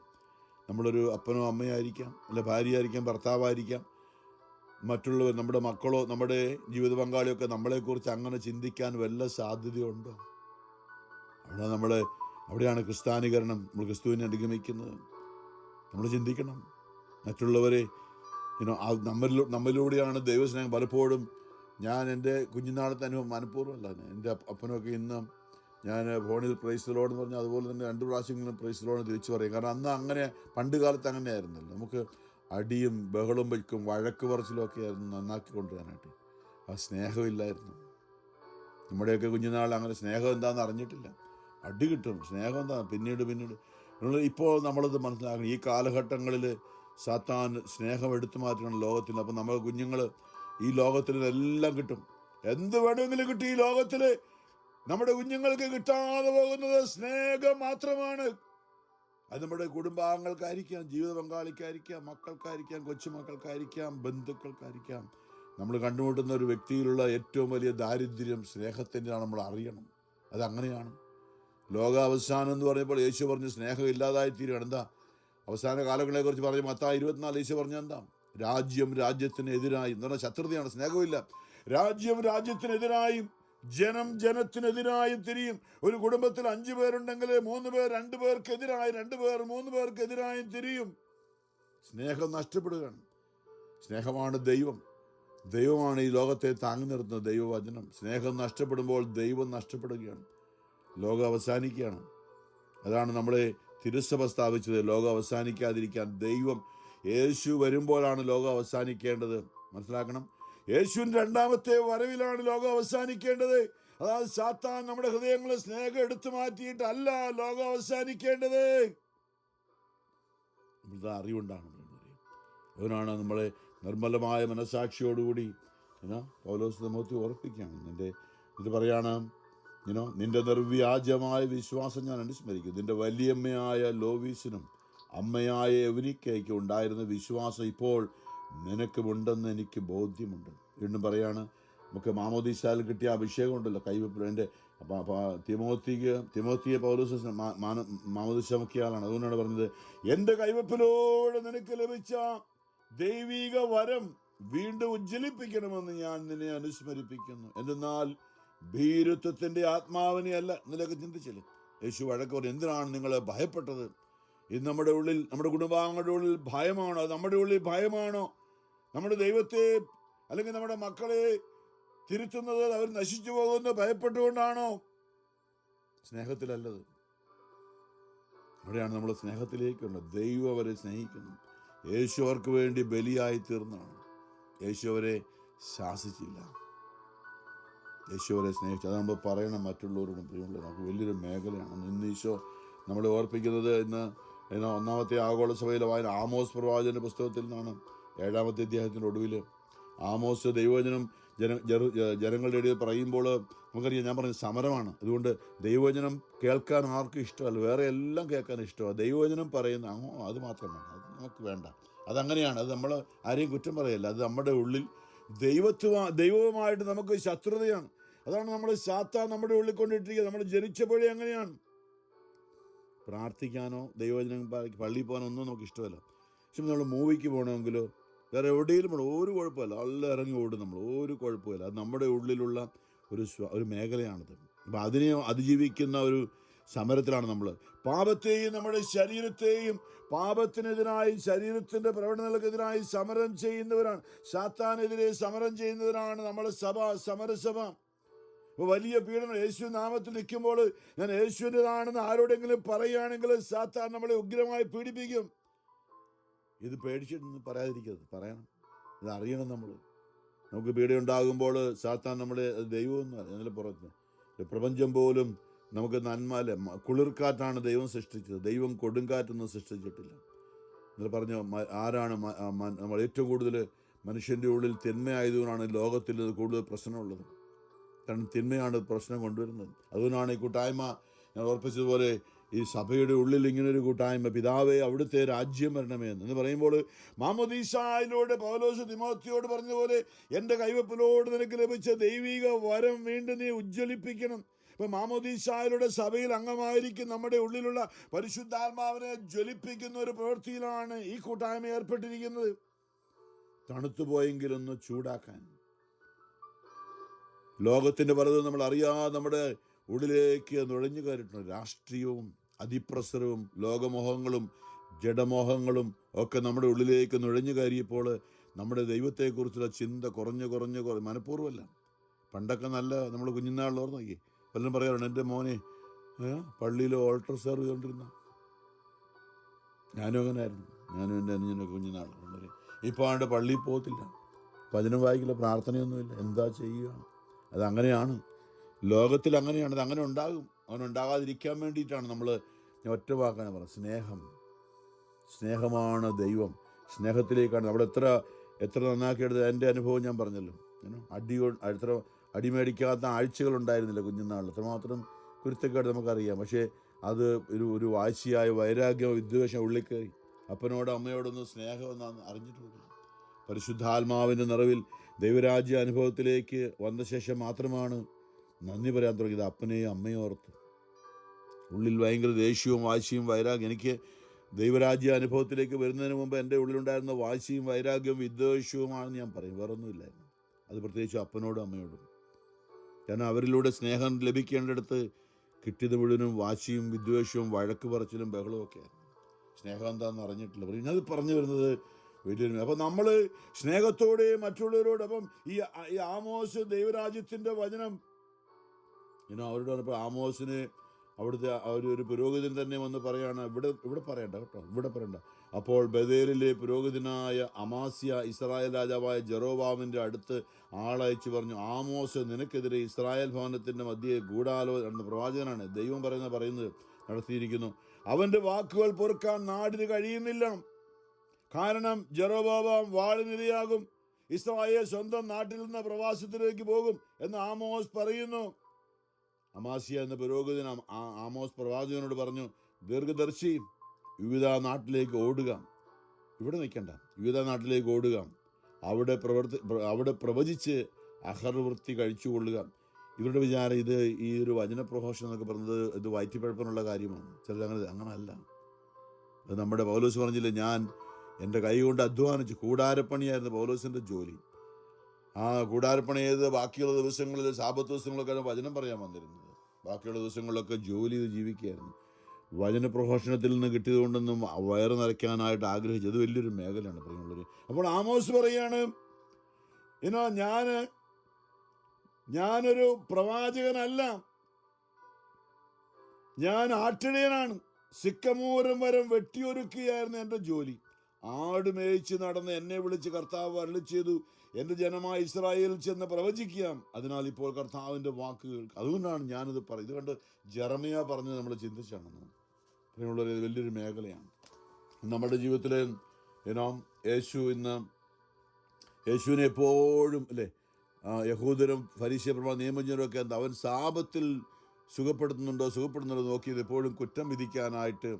നമ്മളൊരു അപ്പനോ അമ്മയായിരിക്കാം, അല്ല ഭാര്യയായിരിക്കാം, ഭർത്താവായിരിക്കാം, മറ്റുള്ളവർ, നമ്മുടെ മക്കളോ നമ്മുടെ ജീവിത പങ്കാളിയൊക്കെ നമ്മളെക്കുറിച്ച് അങ്ങനെ ചിന്തിക്കാൻ വല്ല സാധ്യതയുണ്ടോ? അവിടെയാണ് ക്രിസ്ത്യാനികരണം, നമ്മൾ ക്രിസ്തുവിനെ അനുഗമിക്കുന്നത്. നമ്മൾ ചിന്തിക്കണം. മറ്റുള്ളവരെ നമ്മളിലൂടെയാണ് ദൈവസ്നേഹം. പലപ്പോഴും ഞാൻ എൻ്റെ കുഞ്ഞുനാളത്തെ അനുഭവം മനഃപൂർവ്വമല്ല, എൻ്റെ അപ്പനൊക്കെ ഇന്ന് ഞാൻ ഫോണിൽ പ്രൈസ് ദി ലോർഡ് എന്ന് പറഞ്ഞാൽ അതുപോലെ തന്നെ 2 പ്രാവശ്യങ്ങളും പ്രൈസ് ദി ലോർഡ് തിരിച്ചു പറയും. കാരണം അന്ന് അങ്ങനെ, പണ്ട് കാലത്ത് അങ്ങനെ ആയിരുന്നല്ലോ. നമുക്ക് അടിയും ബഹളവും വയ്ക്കും, വഴക്ക് പറച്ചിലും ഒക്കെ ആയിരുന്നു നന്നാക്കി കൊണ്ടുവരാനായിട്ട്. ആ സ്നേഹമില്ലായിരുന്നു. നമ്മുടെയൊക്കെ കുഞ്ഞുനാൾ അങ്ങനെ സ്നേഹം എന്താണെന്ന് അറിഞ്ഞിട്ടില്ല. അടി കിട്ടും, സ്നേഹം എന്താ പിന്നീട്. ഇപ്പോൾ നമ്മളത് മനസ്സിലാക്കണം. ഈ കാലഘട്ടങ്ങളിൽ സാത്താൻ സ്നേഹം എടുത്തു മാറ്റണം ലോകത്തിൽ. അപ്പം നമ്മുടെ കുഞ്ഞുങ്ങൾ ഈ ലോകത്തിൽ എല്ലാം കിട്ടും, എന്ത് വേണമെങ്കിലും കിട്ടും. ഈ ലോകത്തിൽ നമ്മുടെ കുഞ്ഞുങ്ങൾക്ക് കിട്ടാതെ പോകുന്നത് സ്നേഹം മാത്രമാണ്. അത് നമ്മുടെ കുടുംബാംഗങ്ങൾക്കായിരിക്കാം, ജീവിത പങ്കാളിക്കായിരിക്കാം, മക്കൾക്കായിരിക്കാം, കൊച്ചുമക്കൾക്കായിരിക്കാം, ബന്ധുക്കൾക്കായിരിക്കാം. നമ്മൾ കണ്ടുമുട്ടുന്ന ഒരു വ്യക്തിയിലുള്ള ഏറ്റവും വലിയ ദാരിദ്ര്യം സ്നേഹത്തിൻ്റെയാണ്. നമ്മൾ അറിയണം അതങ്ങനെയാണ്. ലോകാവസാനം എന്ന് പറയുമ്പോൾ യേശു പറഞ്ഞ് സ്നേഹം ഇല്ലാതായി തീരുകയാണ്. എന്താ അവസാന കാലങ്ങളെക്കുറിച്ച് പറഞ്ഞ് മത്തായി 24 യേശു പറഞ്ഞ എന്താ? രാജ്യം രാജ്യത്തിനെതിരായി എന്ന് പറഞ്ഞാൽ ശത്രുതയാണ്, സ്നേഹമില്ല. രാജ്യം രാജ്യത്തിനെതിരായും ജനം ജനത്തിനെതിരായും തിരിയും. ഒരു കുടുംബത്തിൽ 5 പേരുണ്ടെങ്കിൽ 3 പേർ 2 പേർക്കെതിരായി, 2 പേർ 3 പേർക്കെതിരായും തിരിയും. സ്നേഹം നഷ്ടപ്പെടുകയാണ്. സ്നേഹമാണ് ദൈവമാണ് ഈ ലോകത്തെ താങ്ങി നിർത്തുന്ന ദൈവവചനം. സ്നേഹം നഷ്ടപ്പെടുമ്പോൾ ദൈവം നഷ്ടപ്പെടുകയാണ്, ലോകം അവസാനിക്കുകയാണ്. അതാണ് നമ്മളെ തിരുസഭ സ്ഥാപിച്ചത്, ലോകം അവസാനിക്കാതിരിക്കാൻ. യേശു വരുമ്പോഴാണ് ലോകം അവസാനിക്കേണ്ടത്. മനസ്സിലാക്കണം. യേശുവിൻ്റെ 2ാമത്തെ വരവിലാണ് ലോകം അവസാനിക്കേണ്ടത്. അതായത് സാത്താൻ നമ്മുടെ ഹൃദയങ്ങളെ സ്നേഹം എടുത്തു മാറ്റിയിട്ടല്ല ലോകം അവസാനിക്കേണ്ടത്. നമ്മളുടെ അറിവുണ്ടാണ്. അവനാണ് നമ്മളെ നിർമ്മലമായ മനസാക്ഷിയോടുകൂടി പൗലോസ് തിമോത്തി ഓർപ്പിക്കുകയാണ്. ഇത് പറയാണ്, നിന്റെ നിർവ്യാജമായ വിശ്വാസം ഞാൻ അനുസ്മരിക്കും. നിന്റെ വലിയമ്മയായ ലോവീസിനും അമ്മയായ എവനിക്കയ്ക്കും ഉണ്ടായിരുന്ന വിശ്വാസം ഇപ്പോൾ നിനക്കുമുണ്ടെന്ന് എനിക്ക് ബോധ്യമുണ്ട്. വീണ്ടും പറയാണ്, നമുക്ക് മാമോദീസായിൽ കിട്ടിയ അഭിഷേകം ഉണ്ടല്ലോ, കൈവെപ്പ്. എൻ്റെ തിമോത്തിയെ പൗലോസ് മാമോദീസ മുക്കിയാളാണ്. അതുകൊണ്ടാണ് പറഞ്ഞത്, എൻ്റെ കൈവെപ്പിലൂടെ നിനക്ക് ലഭിച്ച ദൈവിക വരം വീണ്ടും ഉജ്ജ്വലിപ്പിക്കണമെന്ന് ഞാൻ നിന്നെ അനുസ്മരിപ്പിക്കുന്നു. എന്തെന്നാൽ ഭീരുത്വത്തിൻ്റെ ആത്മാവിനെ അല്ല. നിലക്ക് ചിന്തിച്ചില്ലേ? യേശു വഴക്ക് പറഞ്ഞു, എന്തിനാണ് നിങ്ങൾ ഭയപ്പെട്ടത്? ഇത് നമ്മുടെ ഉള്ളിൽ, നമ്മുടെ കുടുംബാംഗങ്ങളുടെ ഉള്ളിൽ ഭയമാണോ? അത് നമ്മുടെ ഉള്ളിൽ ഭയമാണോ? നമ്മുടെ ദൈവത്തെ അല്ലെങ്കിൽ നമ്മുടെ മക്കളെ തിരുത്തുന്നത് അവർ നശിച്ചു പോകുന്നത് ഭയപ്പെട്ടുകൊണ്ടാണോ? സ്നേഹത്തിലല്ലത്. അവിടെയാണ് നമ്മൾ സ്നേഹത്തിലേക്കുള്ളത്. ദൈവം അവരെ സ്നേഹിക്കുന്നു. യേശു അവർക്ക് വേണ്ടി ബലിയായി തീർന്നതാണ്. യേശു അവരെ ശാസിച്ചില്ല, യേശു അവരെ സ്നേഹിച്ചു. അത് നമ്മൾ പറയണം മറ്റുള്ളവരോടും. പ്രിയമുള്ളവർ, നമുക്ക് വലിയൊരു മേഖലയാണ് ഇന്ന് ഈശോ നമ്മളെ ഓർപ്പിക്കുന്നത്. ഇന്ന് 1ാമത്തെ ആഗോള സഭയിലെ വായന ആമോസ് പ്രവാചകന്റെ പുസ്തകത്തിൽ നിന്നാണ്. 7ാമത്തെ അധ്യായത്തിൻ്റെ ഒടുവിൽ ആമോസ് ദൈവവചനം ജനങ്ങളുടെ ഇടയിൽ പറയുമ്പോൾ നമുക്കറിയാം, ഞാൻ പറഞ്ഞ സമരമാണ്. അതുകൊണ്ട് ദൈവവചനം കേൾക്കാൻ ആർക്കും ഇഷ്ടമല്ല, വേറെ എല്ലാം കേൾക്കാൻ ഇഷ്ടമാണ്. ദൈവവചനം പറയുന്ന അത് മാത്രം വേണ്ട, അത് നമുക്ക് വേണ്ട. അതങ്ങനെയാണ്. അത് നമ്മൾ ആരെയും കുറ്റം പറയല്ല. അത് നമ്മുടെ ഉള്ളിൽ ദൈവവുമായിട്ട് നമുക്ക് ശത്രുതയാണ്. അതാണ് നമ്മൾ സാത്താൻ നമ്മുടെ ഉള്ളിൽ കൊണ്ടിട്ടിരിക്കുക. നമ്മൾ ജനിച്ചപ്പോഴേ അങ്ങനെയാണ്. പ്രാർത്ഥിക്കാനോ ദൈവവചനം പള്ളിയിൽ പോകാനോ ഒന്നും നമുക്ക് ഇഷ്ടമല്ല. പക്ഷെ നമ്മൾ മൂവിക്ക് പോകണമെങ്കിലോ വേറെ എവിടെയും പോകണം, ഒരു കുഴപ്പമില്ല, നല്ല ഇറങ്ങി ഓടും നമ്മൾ, ഒരു കുഴപ്പമില്ല. അത് നമ്മുടെ ഉള്ളിലുള്ള ഒരു മേഖലയാണിത്. അപ്പം അതിനെ അതിജീവിക്കുന്ന ഒരു സമരത്തിലാണ് നമ്മൾ. പാപത്തെയും നമ്മുടെ ശരീരത്തെയും പാപത്തിനെതിരായി, ശരീരത്തിൻ്റെ പ്രവണതകൾക്കെതിരായി സമരം ചെയ്യുന്നവരാണ്. സാത്താനെതിരെ സമരം ചെയ്യുന്നവരാണ് നമ്മളെ സമരസഭ. അപ്പോൾ വലിയ പീഡനം യേശു നാമത്തിൽ നിൽക്കുമ്പോൾ ഞാൻ യേശുവിൻ്റെതാണെന്ന് ആരോടെങ്കിലും പറയുകയാണെങ്കിൽ സാത്താൻ നമ്മളെ ഉഗ്രമായി പീഡിപ്പിക്കും. ഇത് പേടിച്ചിട്ടൊന്നും പറയാതിരിക്കരുത്, പറയണം. ഇത് അറിയണം. നമുക്ക് പേടിയുണ്ടാകുമ്പോൾ സാത്താൻ നമ്മളെ ദൈവമെന്ന് അതിൻ്റെ പുറത്ത് പ്രപഞ്ചം പോലും നമുക്ക് നന്മ അല്ലേ, കുളിർക്കാറ്റാണ് ദൈവം സൃഷ്ടിച്ചത്, ദൈവം കൊടുങ്കാറ്റൊന്നും സൃഷ്ടിച്ചിട്ടില്ല. നിങ്ങൾ പറഞ്ഞു ആരാണ് നമ്മൾ ഏറ്റവും കൂടുതൽ മനുഷ്യൻ്റെ ഉള്ളിൽ തിന്മയായതുകൊണ്ടാണ് ലോകത്തിൽ ഇത് കൂടുതൽ പ്രശ്നമുള്ളത്. കാരണം തിന്മയാണ് പ്രശ്നം കൊണ്ടുവരുന്നത്. അതുകൊണ്ടാണ് ഈ കൂട്ടായ്മ, ഞാൻ ഓർപ്പിച്ചതുപോലെ, ഈ സഭയുടെ ഉള്ളിൽ ഇങ്ങനൊരു കൂട്ടായ്മ, പിതാവേ അവിടുത്തെ രാജ്യം വരണമേ എന്ന് പറയുമ്പോൾ, മാമോദീസായിലൂടെ പൗലോസ് തിമോത്തിയോട് പറഞ്ഞതുപോലെ എൻ്റെ കൈവപ്പിലോട് നിനക്ക് ലഭിച്ച ദൈവിക വരം വീണ്ടും നീ ഉജ്ജ്വലിപ്പിക്കണം. ഇപ്പം മാമോദീസായിലൂടെ സഭയിൽ അംഗമായിരിക്കും നമ്മുടെ ഉള്ളിലുള്ള പരിശുദ്ധാത്മാവിനെ ജ്വലിപ്പിക്കുന്ന ഒരു പ്രവൃത്തിയിലാണ് ഈ കൂട്ടായ്മ ഏർപ്പെട്ടിരിക്കുന്നത്. തണുത്തുപോയെങ്കിലൊന്ന് ചൂടാക്കാൻ, ലോകത്തിൻ്റെ പലതും നമ്മൾ അറിയാതെ നമ്മുടെ ഉള്ളിലേക്ക് നുഴഞ്ഞു കയറിയിട്ടുണ്ട്. രാഷ്ട്രീയവും അതിപ്രസരവും ലോകമോഹങ്ങളും ജഡമോഹങ്ങളും ഒക്കെ നമ്മുടെ ഉള്ളിലേക്ക് നുഴഞ്ഞു കയറിയപ്പോൾ നമ്മുടെ ദൈവത്തെക്കുറിച്ചുള്ള ചിന്ത കുറഞ്ഞ് മനഃപൂർവ്വമല്ല. പണ്ടൊക്കെ നല്ല നമ്മൾ കുഞ്ഞുനാളിൽ ഓർമ്മ നോക്കി പലരും പറയാറുണ്ട്, എൻ്റെ മോനെ പള്ളിയിൽ ഓൾട്ടർ സെർവ് ചെയ്തുകൊണ്ടിരുന്ന. ഞാനും അങ്ങനെ ആയിരുന്നു, ഞാനും എൻ്റെ അനുജനൊക്കെ കുഞ്ഞുനാളിൽ. ഇപ്പോൾ ആണ്ട് പള്ളിയിൽ പോകത്തില്ല, വചനം വായിക്കില്ല, പ്രാർത്ഥനയൊന്നുമില്ല. എന്താ ചെയ്യുക? അതങ്ങനെയാണ്, ലോകത്തിൽ അങ്ങനെയാണ്. അത് അങ്ങനെ ഉണ്ടാകും. അവനുണ്ടാകാതിരിക്കാൻ വേണ്ടിയിട്ടാണ് നമ്മൾ ഒറ്റ വാക്കാണ് പറയുന്നത്, സ്നേഹമാണ് ദൈവം. സ്നേഹത്തിലേക്കാണ് നമ്മൾ എത്ര നന്നാക്കിയെടുത്ത്. എൻ്റെ അനുഭവം ഞാൻ പറഞ്ഞല്ലോ, എത്ര അടിമേടിക്കാത്ത ആഴ്ചകളുണ്ടായിരുന്നില്ല കുഞ്ഞുനാളിൽ. അത്രമാത്രം കുരുത്തക്കേട് നമുക്കറിയാം. പക്ഷേ അത് ഒരു വാശിയായ വൈരാഗ്യം, വിദ്വേഷം ഉള്ളിൽ കയറി. അപ്പനോട് അമ്മയോടൊന്നും സ്നേഹമെന്ന് അറിഞ്ഞിട്ടില്ല. പരിശുദ്ധാത്മാവിൻ്റെ നിറവിൽ ദൈവരാജ്യ അനുഭവത്തിലേക്ക് വന്ന ശേഷം മാത്രമാണ് നന്ദി പറയാൻ തുടങ്ങിയത്. അപ്പനെയും അമ്മയും ഓർത്ത് ഉള്ളിൽ ഭയങ്കര ദേഷ്യവും വാശിയും വൈരാഗ്യം. എനിക്ക് ദൈവരാജ്യ അനുഭവത്തിലേക്ക് വരുന്നതിന് മുമ്പ് എൻ്റെ ഉള്ളിലുണ്ടായിരുന്ന വാശിയും വൈരാഗ്യവും വിദ്വേഷവുമാണെന്ന് ഞാൻ പറയും, വേറൊന്നുമില്ലായിരുന്നു. അത് പ്രത്യേകിച്ച് അപ്പനോടും അമ്മയോടും. കാരണം അവരിലൂടെ സ്നേഹം ലഭിക്കേണ്ടടുത്ത് കിട്ടിയത് മുഴുവനും വാശിയും വിദ്വേഷവും വഴക്ക് പറച്ചിലും ബഹളവും ഒക്കെയായിരുന്നു. സ്നേഹം എന്താണെന്ന് അറിഞ്ഞിട്ടില്ല. അത് പറഞ്ഞു വരുന്നത് വലിയൊരു. അപ്പം നമ്മൾ സ്നേഹത്തോടെ മറ്റുള്ളവരോട്, അപ്പം ഈ ആമോസ് ദൈവരാജ്യത്തിൻ്റെ വചനം അവരോട് പറഞ്ഞപ്പോൾ ആമോസിന് അവിടുത്തെ ഒരു പുരോഹിതൻ തന്നെ വന്ന് പറയാണ്, ഇവിടെ പറയണ്ട കേട്ടോ, ഇവിടെ പറയണ്ട. അപ്പോൾ ബഥേലിലെ പുരോഹിതനായ അമാസ്യ ഇസ്രായേൽ രാജാവായ ജെറോബാമിൻ്റെ അടുത്ത് ആളയച്ച് പറഞ്ഞു, ആമോസ് നിനക്കെതിരെ ഇസ്രായേൽ ഭവനത്തിൻ്റെ മധ്യേ ഗൂഢാലോചന, പ്രവാചകനാണ്, ദൈവം പറയുന്നത് നടത്തിയിരിക്കുന്നു. അവൻ്റെ വാക്കുകൾ പൊറുക്കാൻ നാടിന് കഴിയുന്നില്ല. കാരണം ജെറോബാം വാളിനിരയാകും, ഇസ്രായേൽ സ്വന്തം നാട്ടിൽ നിന്ന് പ്രവാസത്തിലേക്ക് പോകും എന്ന് ആമോസ് പറയുന്നു. അമാസ്യ എന്ന പുരോഹിതൻ ആമോസ് പ്രവാചകനോട് പറഞ്ഞു, ദീർഘദർശി, വിവിധ നാട്ടിലേക്ക് ഓടുക, ഇവിടെ നിൽക്കണ്ട, വിവിധ നാട്ടിലേക്ക് ഓടുക, അവിടെ പ്രവചിച്ച് അഹർവൃത്തി കഴിച്ചുകൊള്ളുക. ഇവരുടെ വിചാരം ഈ ഒരു വചനപ്രഘോഷണം എന്നൊക്കെ പറഞ്ഞത് ഇത് വയറ്റിപ്പഴപ്പനുള്ള കാര്യമാണ്. ചിലർ അങ്ങനല്ല. അത് നമ്മുടെ പൗലോസ് പറഞ്ഞില്ലേ, ഞാൻ എൻ്റെ കൈ കൊണ്ട് അധ്വാനിച്ച്, കൂടാരപ്പണിയായിരുന്നു പൗലോസിൻ്റെ ജോലി. ആ കൂടാരപ്പണി ചെയ്ത് ബാക്കിയുള്ള ദിവസങ്ങളിൽ, സാബത്ത് ദിവസങ്ങളൊക്കെ വചനം പറയാൻ വന്നിരുന്നത്. ബാക്കിയുള്ള ദിവസങ്ങളിലൊക്കെ ജോലി ചെയ്ത് ജീവിക്കുകയായിരുന്നു. വചനപ്രഘോഷണത്തിൽ നിന്ന് കിട്ടിയതുകൊണ്ടൊന്നും വയറ് നിറയ്ക്കാനായിട്ട് ആഗ്രഹിച്ചത്. അത് വലിയൊരു മേഖലയാണ് പറയുന്നത്. അപ്പോൾ ആമോസ് പറയാണ്, ഞാനൊരു പ്രവാചകനല്ല, ഞാൻ ആട്ടിടയനാണ്. സിക്കമൂരം വരം വെട്ടിയൊരുക്കുകയായിരുന്നു എൻ്റെ ജോലി. ആട് മേയിച്ച് നടന്ന് എന്നെ വിളിച്ച് കർത്താവ് അരുളി ചെയ്തു, എൻ്റെ ജനമായ ഇസ്രായേലിൽ ചെന്ന് പ്രവചിക്കാം. അതിനാൽ ഇപ്പോൾ കർത്താവിൻ്റെ വാക്കുകൾ, അതുകൊണ്ടാണ് ഞാനിത് പറയുന്നത്. ഇതുകൊണ്ട് ജെറമിയ പറഞ്ഞ് നമ്മൾ ചിന്തിച്ചാണെന്ന് അതിനുള്ളൊരു വലിയൊരു മേഖലയാണ് നമ്മുടെ ജീവിതത്തിൽ. യേശുവിനെ എപ്പോഴും അല്ലേ, യഹൂദരും ഫരീശയ പ്രമാണ നിയമജ്ഞരും ഒക്കെ അവൻ സാപത്തിൽ സുഖപ്പെടുന്നുണ്ടോ നോക്കിയത് എപ്പോഴും കുറ്റം വിധിക്കാനായിട്ട്,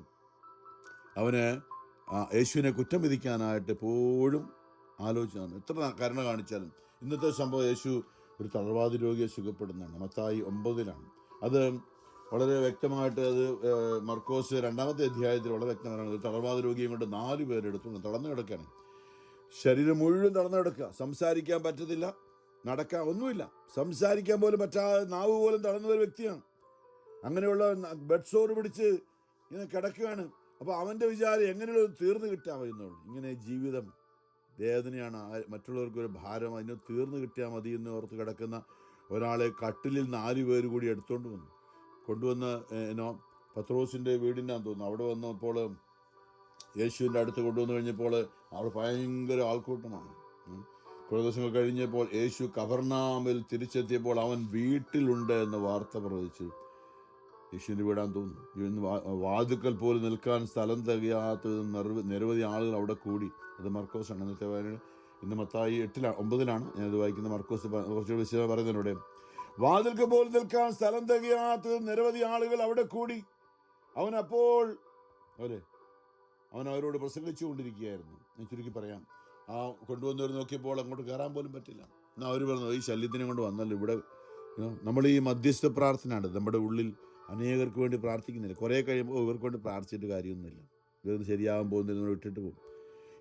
യേശുവിനെ കുറ്റം വിധിക്കാനായിട്ട് എപ്പോഴും ആലോചിച്ചാണ്. എത്ര കരുണ കാണിച്ചാലും. ഇന്നത്തെ സംഭവം, യേശു ഒരു തളർവാദി രോഗിയെ സുഖപ്പെടുന്നതാണ്. മത്തായി 9 അത് വളരെ വ്യക്തമായിട്ട്, അത് മർക്കോസ് 2-ാമത്തെ അധ്യായത്തിൽ വളരെ വ്യക്തമാണ്. ഒരു തളർവാദ രോഗിയും കൊണ്ട് 4 പേരെടുത്തു തളർന്നു കിടക്കുകയാണ്. ശരീരം മുഴുവൻ തളർന്നു കിടക്കുക, സംസാരിക്കാൻ പറ്റത്തില്ല, നടക്കാൻ ഒന്നുമില്ല, സംസാരിക്കാൻ പോലും പറ്റാതെ നാവ് പോലും തളർന്ന ഒരു വ്യക്തിയാണ്. അങ്ങനെയുള്ള ബെഡ് സോർ പിടിച്ച് ഇങ്ങനെ കിടക്കുകയാണ്. അപ്പോൾ അവൻ്റെ വിചാരം എങ്ങനെയുള്ള തീർന്നു കിട്ടാൻ മതിയെന്നുള്ളൂ. ഇങ്ങനെ ജീവിതം വേദനയാണ്, മറ്റുള്ളവർക്കൊരു ഭാരം, അതിന് തീർന്നു കിട്ടിയാൽ മതി എന്ന് ഓർത്ത് കിടക്കുന്ന ഒരാളെ കട്ടിലിൽ 4 പേര് കൂടി കൊണ്ടുവന്ന് പത്രോസിൻ്റെ വീടിനാന്ന് തോന്നുന്നു, അവിടെ വന്നപ്പോൾ യേശുവിൻ്റെ അടുത്ത് കൊണ്ടുവന്ന് കഴിഞ്ഞപ്പോൾ അവിടെ ഭയങ്കര ആൾക്കൂട്ടമാണ്. കുറേ ദിവസങ്ങൾ കഴിഞ്ഞപ്പോൾ യേശു കഫർനാമിൽ തിരിച്ചെത്തിയപ്പോൾ അവൻ വീട്ടിലുണ്ട് എന്ന വാർത്ത പ്രവചിച്ചു. യേശുവിൻ്റെ വീടാന്ന് തോന്നുന്നു. ഇന്ന് വാതുക്കൽ പോലും നിൽക്കാൻ സ്ഥലം തികയാത്ത നിരവധി ആളുകൾ അവിടെ കൂടി. അത് മർക്കോസാണ്. ഇന്നത്തെ വായന ഇന്ന് മത്തായി 9 ഞാനത് വായിക്കുന്ന. മർക്കോസ് കുറച്ചുകൂടി വിശദമായി പറയുന്നതിലൂടെ വാതിൽക്ക് പോലും നിൽക്കാൻ സ്ഥലം തികയാത്ത നിരവധി ആളുകൾ അവിടെ കൂടി. അവൻ അവരോട് പ്രസംഗിച്ചു കൊണ്ടിരിക്കുകയായിരുന്നു. ഞാൻ ചുരുക്കി പറയാം, ആ കൊണ്ടുവന്നവർ നോക്കിയപ്പോൾ അങ്ങോട്ട് കയറാൻ പോലും പറ്റില്ല. എന്നാൽ അവർ പറഞ്ഞു, ഈ ശല്യത്തിനെ കൊണ്ട് വന്നല്ലോ ഇവിടെ. നമ്മൾ ഈ മധ്യസ്ഥ പ്രാർത്ഥനയാണ് നമ്മുടെ ഉള്ളിൽ അനേകർക്ക് വേണ്ടി പ്രാർത്ഥിക്കുന്നില്ല. കുറേ കഴിയുമ്പോൾ ഇവർക്ക് വേണ്ടി പ്രാർത്ഥിച്ചിട്ട് കാര്യമൊന്നുമില്ല. ഇവർക്ക് ശരിയാകാൻ പോകുന്നില്ല, ഇട്ടിട്ട് പോകും.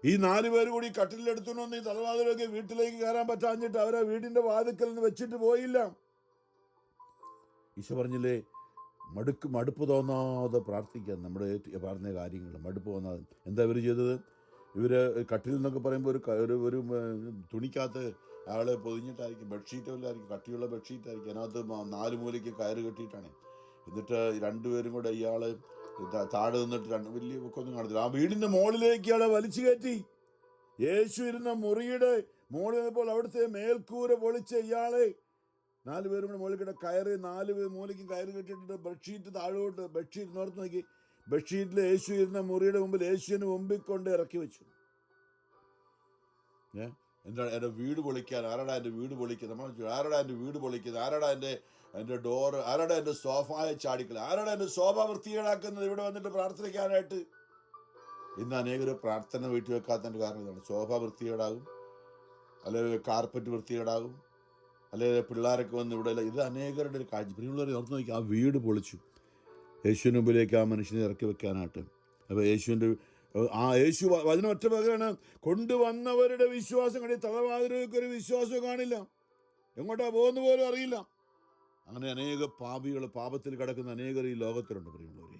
ഈ 4 പേര് കൂടി കട്ടിലെടുത്തുകൊണ്ടൊന്ന് ഈ തലവാതിലൊക്കെ വീട്ടിലേക്ക് കയറാൻ പറ്റാഞ്ഞിട്ട് അവരെ വീടിൻ്റെ വാതിക്കൽ നിന്ന് വെച്ചിട്ട് പോയില്ല. ഈശോ പറഞ്ഞില്ലേ, മടുപ്പ് തോന്നാതെ പ്രാർത്ഥിക്കാൻ. നമ്മുടെ പറഞ്ഞ കാര്യങ്ങൾ മടുപ്പ് തോന്നാതെ. എന്താ ഇവർ ചെയ്തത്? ഇവർ കട്ടിൽ എന്നൊക്കെ പറയുമ്പോൾ ഒരു തുണിക്കകത്ത് അയാളെ പൊതിഞ്ഞിട്ടായിരിക്കും, ബെഡ്ഷീറ്റല്ലായിരിക്കും, കട്ടിയുള്ള ബെഡ്ഷീറ്റായിരിക്കും. അതിനകത്ത് 4 മൂലയ്ക്ക് കയറ് കെട്ടിയിട്ടാണ്. എന്നിട്ട് 2 പേരും കൂടെ ഇയാൾ താഴെ നിന്നിട്ട് വലിയ പൊക്കൊന്നും കാണത്തില്ല, ആ വീടിൻ്റെ മുകളിലേക്ക് ഇയാളെ വലിച്ചു കയറ്റി. യേശു ഇരുന്ന മുറിയുടെ മുകളിൽ നിന്നപ്പോൾ അവിടുത്തെ മേൽക്കൂര പൊളിച്ച് ഇയാളെ 4 പേരും കൂടെ മുകളിൽ കിட்ட കയറ് 4 മൂലയ്ക്കും കയറ് കെട്ടിയിട്ടിട്ട് ബെഡ്ഷീറ്റ് താഴോട്ട്, ബെഡ്ഷീറ്റ് നോർത്ത് നോക്കി, ബെഡ്ഷീറ്റിൽ യേശു ഇരുന്ന മുറിയുടെ മുമ്പിൽ യേശുവിന് മുമ്പിൽ കൊണ്ട് ഇറക്കി വെച്ചു. എന്താ എൻ്റെ വീട് പൊളിക്കാൻ? ആരാടാ എൻ്റെ വീട് പൊളിക്കുന്നത്? നമ്മൾ ആരാടാ എൻ്റെ വീട് പൊളിക്കുന്നത്? ആരാടാ എൻ്റെ ഡോറ്? ആരാടാ എൻ്റെ സോഫയെ ചാടിക്കൽ? ആരാടാ എൻ്റെ സോഫ വൃത്തികേടാക്കുന്നത് ഇവിടെ വന്നിട്ട് പ്രാർത്ഥിക്കാനായിട്ട്? ഇന്ന് അനേകർ പ്രാർത്ഥന വീട്ടിൽ വെക്കാത്തതിൻ്റെ കാരണം ഇതാണ്. സോഫ വൃത്തികേടാകും, അല്ലെങ്കിൽ കാർപ്പറ്റ് വൃത്തികേടാകും, അല്ലെങ്കിൽ പിള്ളേരൊക്കെ വന്ന് ഇവിടെ. ഇത് അനേകരുടെ ഒരു കാഴ്ച. പിന്നെയുള്ളവർ ഓർത്ത് നോക്കി, ആ വീട് പൊളിച്ചു യേശുവിന് മുമ്പിലേക്ക് ആ മനുഷ്യനെ ഇറക്കി വെക്കാനായിട്ട്. അപ്പോൾ യേശു അതിന് ഒറ്റ പകരാണ്, കൊണ്ടുവന്നവരുടെ വിശ്വാസം കണ്ടി തലവാതിലേക്ക് ഒരു വിശ്വാസം കാണില്ല, എങ്ങോട്ടാ പോകുന്ന പോലും അറിയില്ല. അങ്ങനെ അനേക പാപത്തിൽ കിടക്കുന്ന അനേകർ ഈ ലോകത്തിലുണ്ട്. പ്രിയമുള്ളവരെ,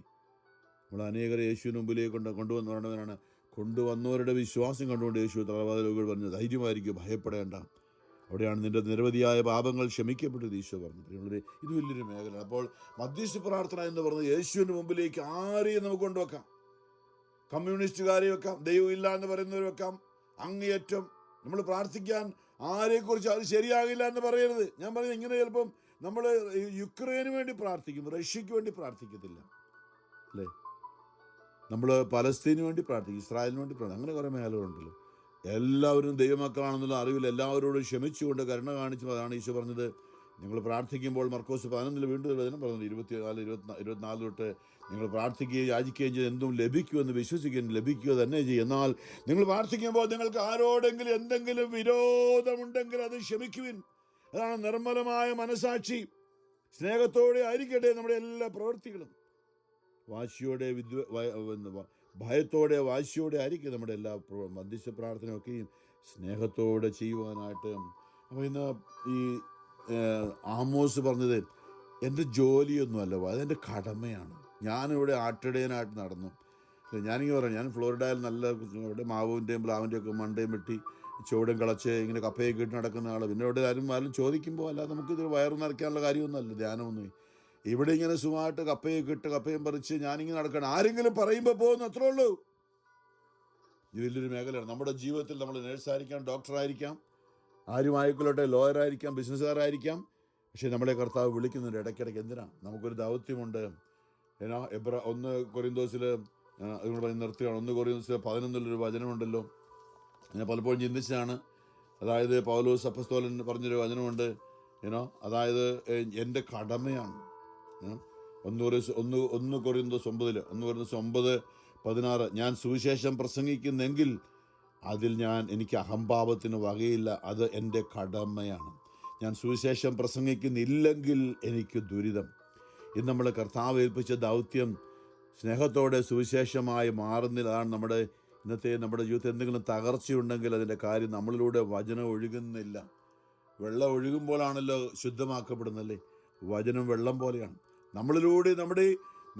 നമ്മൾ അനേകരെ യേശുവിന് മുമ്പിലേക്ക് കൊണ്ടുവന്നവരാണ്. കൊണ്ടുവന്നവരുടെ വിശ്വാസം കണ്ടുകൊണ്ട് യേശു തലവാതിലേക്ക് പറഞ്ഞു, ധൈര്യമായിരിക്കും, ഭയപ്പെടേണ്ട, അവിടെയാണ് നിന്റെ നിരവധിയായ പാപങ്ങൾ ക്ഷമിക്കപ്പെട്ടത് ഈശോ പറഞ്ഞു. പ്രിയമുള്ളവരെ, ഇത് വലിയൊരു മേഖലയാണ്. അപ്പോൾ മധ്യസ്ഥ പ്രാർത്ഥന എന്ന് പറഞ്ഞത് യേശുവിൻ്റെ മുമ്പിലേക്ക് ആരെയും നമുക്ക് കൊണ്ടുവെക്കാം. കമ്മ്യൂണിസ്റ്റുകാരെ വെക്കാം, ദൈവം ഇല്ല എന്ന് പറയുന്നവർ വെക്കാം. അങ്ങേയറ്റം നമ്മൾ പ്രാർത്ഥിക്കാൻ ആരെക്കുറിച്ച് അത് ശരിയാകില്ല എന്ന് പറയരുത്. ഞാൻ പറയുന്നത്, ഇങ്ങനെ ചിലപ്പം നമ്മൾ യുക്രൈന് വേണ്ടി പ്രാർത്ഥിക്കും, റഷ്യക്ക് വേണ്ടി പ്രാർത്ഥിക്കത്തില്ല, അല്ലേ? നമ്മൾ പലസ്തീന് വേണ്ടി പ്രാർത്ഥിക്കും, ഇസ്രായേലിന് വേണ്ടി പ്രാർത്ഥിക്കും. അങ്ങനെ കുറേ മേഖലകളുണ്ടല്ലോ. എല്ലാവരും ദൈവമക്കളാണെന്നുള്ള അറിവിൽ എല്ലാവരോടും ക്ഷമിച്ചുകൊണ്ട് കരുണ കാണിച്ചു. അതാണ് ഈശോ പറഞ്ഞത്, നിങ്ങൾ പ്രാർത്ഥിക്കുമ്പോൾ മർക്കോസ് 11 വീണ്ടും വചനം പറഞ്ഞത് 24 തൊട്ട്, നിങ്ങൾ പ്രാർത്ഥിക്കുകയും യാചിക്കുകയും ചെയ്ത് എന്തും ലഭിക്കുമെന്ന് വിശ്വസിക്കുകയും ലഭിക്കുക തന്നെ ചെയ്യും. എന്നാൽ നിങ്ങൾ പ്രാർത്ഥിക്കുമ്പോൾ നിങ്ങൾക്ക് ആരോടെങ്കിലും എന്തെങ്കിലും വിരോധമുണ്ടെങ്കിൽ അത് ക്ഷമിക്കുവിൻ. അതാണ് നിർമ്മലമായ മനസാക്ഷി. സ്നേഹത്തോടെ ആയിരിക്കട്ടെ നമ്മുടെ എല്ലാ പ്രവൃത്തികളും. ഭയത്തോടെ വാശിയോടെ ആയിരിക്കും നമ്മുടെ എല്ലാ മധ്യസ്ഥ പ്രാർത്ഥനയൊക്കെയും സ്നേഹത്തോടെ ചെയ്യുവാനായിട്ട്. അപ്പോൾ ഇന്ന് ഈ ആമോസ് പറഞ്ഞത്, എൻ്റെ ജോലിയൊന്നുമല്ല, അതെൻ്റെ കടമയാണ്. ഞാനിവിടെ ആട്ടിടയനായിട്ട് നടന്നു. ഞാനിങ്ങനെ പറയാം, ഞാൻ ഫ്ലോറിഡയിൽ നല്ല ഇവിടെ മാവിൻ്റെയും പ്ലാവിൻ്റെയും ഒക്കെ മണ്ടയും വെട്ടി ചുവടും കളച്ച് ഇങ്ങനെ കപ്പയൊക്കെ ഇട്ട് നടക്കുന്ന ആൾ. പിന്നെ ഇവിടെ ആരും ചോദിക്കുമ്പോൾ അല്ലാതെ നമുക്കിത് വയറു നിറയ്ക്കാനുള്ള കാര്യമൊന്നുമല്ല, ധ്യാനമൊന്നും. ഇവിടെ ഇങ്ങനെ സുഖമായിട്ട് കപ്പയൊക്കെ ഇട്ട് കപ്പയും പറിച്ച് ഞാനിങ്ങനെ നടക്കണം. ആരെങ്കിലും പറയുമ്പോൾ പോകുന്നു, അത്രേ ഉള്ളൂ. ഇത് വലിയൊരു മേഖലയാണ്. നമ്മുടെ ജീവിതത്തിൽ നമ്മൾ നേഴ്സായിരിക്കാം, ഡോക്ടറായിരിക്കാം, ആരുമായിക്കൊള്ളട്ടെ, ലോയറായിരിക്കാം, ബിസിനസ്സുകാരായിരിക്കാം. പക്ഷേ നമ്മളെ കർത്താവ് വിളിക്കുന്നുണ്ട് ഇടയ്ക്കിടയ്ക്ക്. എന്തിനാ? നമുക്കൊരു ദൗത്യമുണ്ട്. 1 കൊരിന്തോസിൽ നിർത്തുകയാണ്. 1 കൊരിന്തോസിൽ 11 വചനമുണ്ടല്ലോ. ഞാൻ പലപ്പോഴും ചിന്തിച്ചതാണ്. അതായത് പൗലോസ് അപ്പസ്തോലൻ പറഞ്ഞൊരു വചനമുണ്ട്, അതായത് എൻ്റെ കടമയാണ്. 1 കൊരിന്തോസ് 9:16, ഞാൻ സുവിശേഷം പ്രസംഗിക്കുന്നെങ്കിൽ അതിൽ എനിക്ക് അഹംഭാവത്തിന് വകയില്ല, അത് എൻ്റെ കടമയാണ്. ഞാൻ സുവിശേഷം പ്രസംഗിക്കുന്നില്ലെങ്കിൽ എനിക്ക് ദുരിതം. ഇന്ന് നമ്മൾ കർത്താവ് ഏൽപ്പിച്ച ദൗത്യം സ്നേഹത്തോടെ സുവിശേഷമായി മാറുന്നതാണ്. നമ്മുടെ ജീവിതത്തിൽ എന്തെങ്കിലും തകർച്ചയുണ്ടെങ്കിൽ അതിൻ്റെ കാര്യം നമ്മളിലൂടെ വചനം ഒഴുകുന്നില്ല. വെള്ളം ഒഴുകുമ്പോഴാണല്ലോ ശുദ്ധമാക്കപ്പെടുന്നല്ലേ. വചനം വെള്ളം പോലെയാണ്. നമ്മളിലൂടെ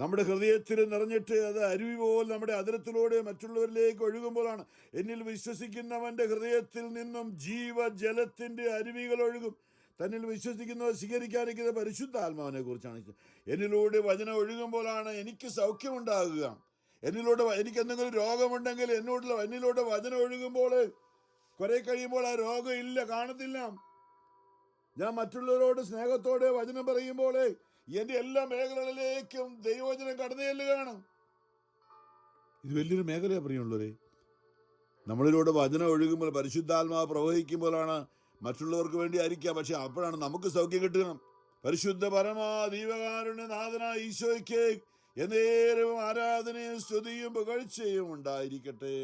നമ്മുടെ ഹൃദയത്തിൽ നിറഞ്ഞിട്ട് അത് അരുവി പോലെ നമ്മുടെ അതിരത്തിലൂടെ മറ്റുള്ളവരിലേക്ക് ഒഴുകുമ്പോഴാണ്. എന്നിൽ വിശ്വസിക്കുന്നവൻ്റെ ഹൃദയത്തിൽ നിന്നും ജീവജലത്തിൻ്റെ അരുവികൾ ഒഴുകും. തന്നിൽ വിശ്വസിക്കുന്നവർ സ്വീകരിക്കാനിരിക്കുന്ന പരിശുദ്ധാത്മാവിനെ കുറിച്ചാണ്. എന്നിലൂടെ വചനം ഒഴുകുമ്പോഴാണ് എനിക്ക് സൗഖ്യമുണ്ടാകുക. എനിക്ക് എന്തെങ്കിലും രോഗമുണ്ടെങ്കിൽ എന്നിലൂടെ വചനം ഒഴുകുമ്പോൾ കുറെ കഴിയുമ്പോൾ ആ രോഗം കാണത്തില്ല. ഞാൻ മറ്റുള്ളവരോട് സ്നേഹത്തോടെ വചനം പറയുമ്പോൾ എൻ്റെ എല്ലാ മേഖലകളിലേക്കും ദൈവവചനം കടന്നു ചെല്ലുകയാണ്. ഇത് വലിയൊരു മേഖലയാണ് പ്രിയമുള്ളവരെ. നമ്മളിലൂടെ വചനം ഒഴുകുമ്പോൾ, പരിശുദ്ധാത്മാവ് പ്രവഹിക്കുമ്പോഴാണ് മറ്റുള്ളവർക്ക് വേണ്ടി ആയിരിക്കാം, പക്ഷെ അപ്പോഴാണ് നമുക്ക് സൗഖ്യം കിട്ടണം. പരിശുദ്ധ പരമാ ദൈവകാരുണ്യ നാഥനായ ഈശോയ്ക്ക് എന്നേരവും ആരാധനയും സ്തുതിയും പുകഴ്ചയും ഉണ്ടായിരിക്കട്ടെ.